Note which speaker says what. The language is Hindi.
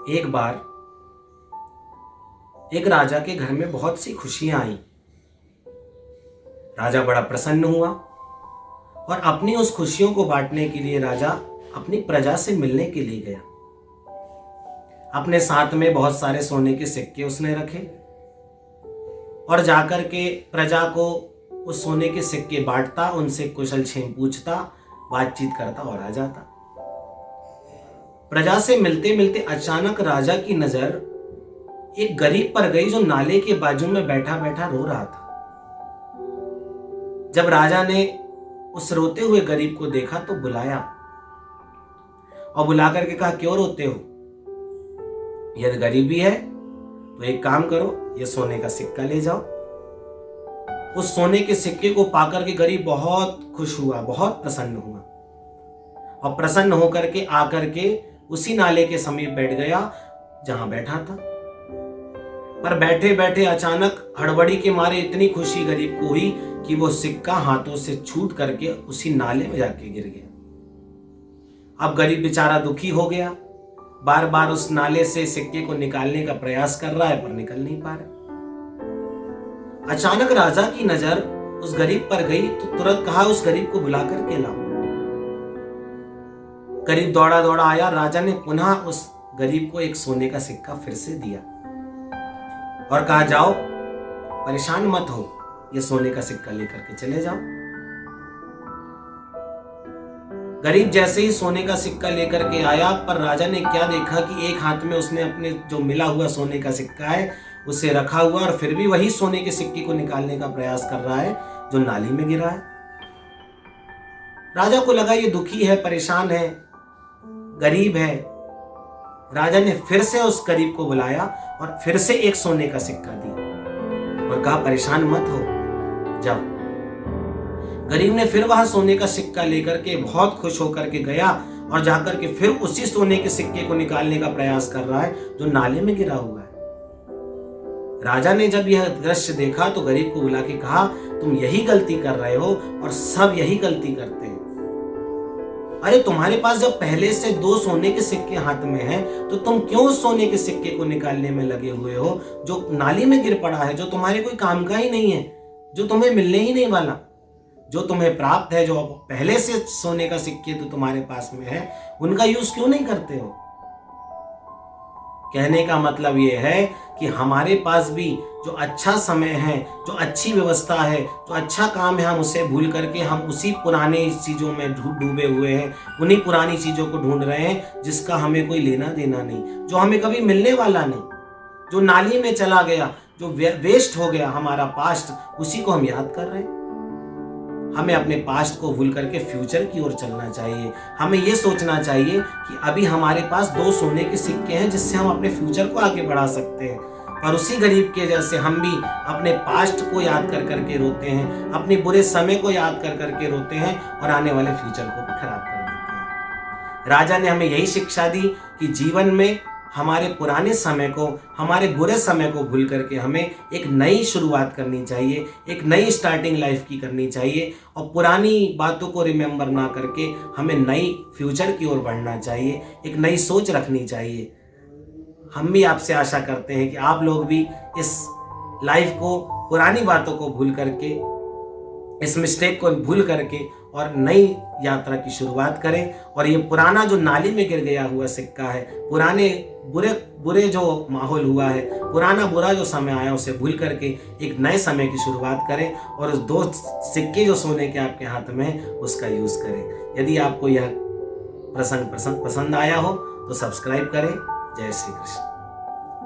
Speaker 1: एक बार एक राजा के घर में बहुत सी खुशियां आई। राजा बड़ा प्रसन्न हुआ और अपनी उस खुशियों को बांटने के लिए राजा अपनी प्रजा से मिलने के लिए गया। अपने साथ में बहुत सारे सोने के सिक्के उसने रखे और जाकर के प्रजा को उस सोने के सिक्के बांटता, उनसे कुशल क्षेम पूछता, बातचीत करता और आ जाता। प्रजा से मिलते मिलते अचानक राजा की नजर एक गरीब पर गई जो नाले के बाजू में बैठा बैठा रो रहा था। जब राजा ने उस रोते हुए गरीब को देखा तो बुलाया और बुलाकर के कहा, क्यों रोते हो? यदि गरीबी है तो एक काम करो, ये सोने का सिक्का ले जाओ। उस सोने के सिक्के को पाकर के गरीब बहुत खुश हुआ, बहुत प्रसन्न हुआ और प्रसन्न होकर के आकर के उसी नाले के समीप बैठ गया जहां बैठा था। पर बैठे बैठे अचानक हड़बड़ी के मारे इतनी खुशी गरीब को हुई कि वो सिक्का हाथों से छूट करके उसी नाले में जाके गिर गया। अब गरीब बेचारा दुखी हो गया, बार बार उस नाले से सिक्के को निकालने का प्रयास कर रहा है पर निकल नहीं पा रहा। अचानक राजा की नजर उस गरीब पर गई तो तुरंत कहा, उस गरीब को बुला करके लाओ। गरीब दौड़ा दौड़ा आया। राजा ने पुनः उस गरीब को एक सोने का सिक्का फिर से दिया और कहा, जाओ, परेशान मत हो, ये सोने का सिक्का लेकर के चले जाओ। गरीब जैसे ही सोने का सिक्का लेकर के आया, पर राजा ने क्या देखा कि एक हाथ में उसने अपने जो मिला हुआ सोने का सिक्का है उसे रखा हुआ और फिर भी वही सोने के सिक्के को निकालने का प्रयास कर रहा है जो नाली में गिरा है। राजा को लगा ये दुखी है, परेशान है, गरीब है। राजा ने फिर से उस गरीब को बुलाया और फिर से एक सोने का सिक्का दिया और कहा, परेशान मत हो, जाओ। गरीब ने फिर वहां सोने का सिक्का लेकर के बहुत खुश होकर के गया और जाकर के फिर उसी सोने के सिक्के को निकालने का प्रयास कर रहा है जो नाले में गिरा हुआ है। राजा ने जब यह दृश्य देखा तो गरीब को बुला के कहा, तुम यही गलती कर रहे हो और सब यही गलती करते हैं। अरे तुम्हारे पास जब पहले से 2 सोने के सिक्के हाथ में हैं तो तुम क्यों उस सोने के सिक्के को निकालने में लगे हुए हो जो नाली में गिर पड़ा है, जो तुम्हारे कोई काम का ही नहीं है, जो तुम्हें मिलने ही नहीं वाला, जो तुम्हें प्राप्त है, जो पहले से सोने का सिक्के तो तुम्हारे पास में है, उनका यूज क्यों नहीं करते हो? कहने का मतलब यह है कि हमारे पास भी जो अच्छा समय है, जो अच्छी व्यवस्था है, जो अच्छा काम है, हम उसे भूल करके हम उसी पुराने चीजों में डूबे हुए हैं, उन्हीं पुरानी चीजों को ढूंढ रहे हैं जिसका हमें कोई लेना देना नहीं, जो हमें कभी मिलने वाला नहीं, जो नाली में चला गया, जो वेस्ट हो गया हमारा पास्ट, उसी को हम याद कर रहे हैं। हमें अपने पास्ट को भूल करके फ्यूचर की ओर चलना चाहिए। हमें यह सोचना चाहिए कि अभी हमारे पास 2 सोने के सिक्के हैं जिससे हम अपने फ्यूचर को आगे बढ़ा सकते हैं। और उसी गरीब के जैसे हम भी अपने पास्ट को याद कर करके रोते हैं, अपने बुरे समय को याद कर करके रोते हैं और आने वाले फ्यूचर को भी खराब कर देते हैं। राजा ने हमें यही शिक्षा दी कि जीवन में हमारे पुराने समय को, हमारे बुरे समय को भूल करके हमें एक नई शुरुआत करनी चाहिए, एक नई स्टार्टिंग लाइफ की करनी चाहिए और पुरानी बातों को रिमेंबर ना करके हमें नई फ्यूचर की ओर बढ़ना चाहिए, एक नई सोच रखनी चाहिए। हम भी आपसे आशा करते हैं कि आप लोग भी इस लाइफ को, पुरानी बातों को भूल करके, इस मिस्टेक को भूल करके और नई यात्रा की शुरुआत करें और ये पुराना जो नाली में गिर गया हुआ सिक्का है, पुराने बुरे जो माहौल हुआ है, पुराना बुरा जो समय आया, उसे भूल करके एक नए समय की शुरुआत करें और उस 2 सिक्के जो सोने के आपके हाथ में है उसका यूज करें। यदि आपको यह प्रसंग पसंद आया हो तो सब्सक्राइब करें। जय श्री कृष्ण।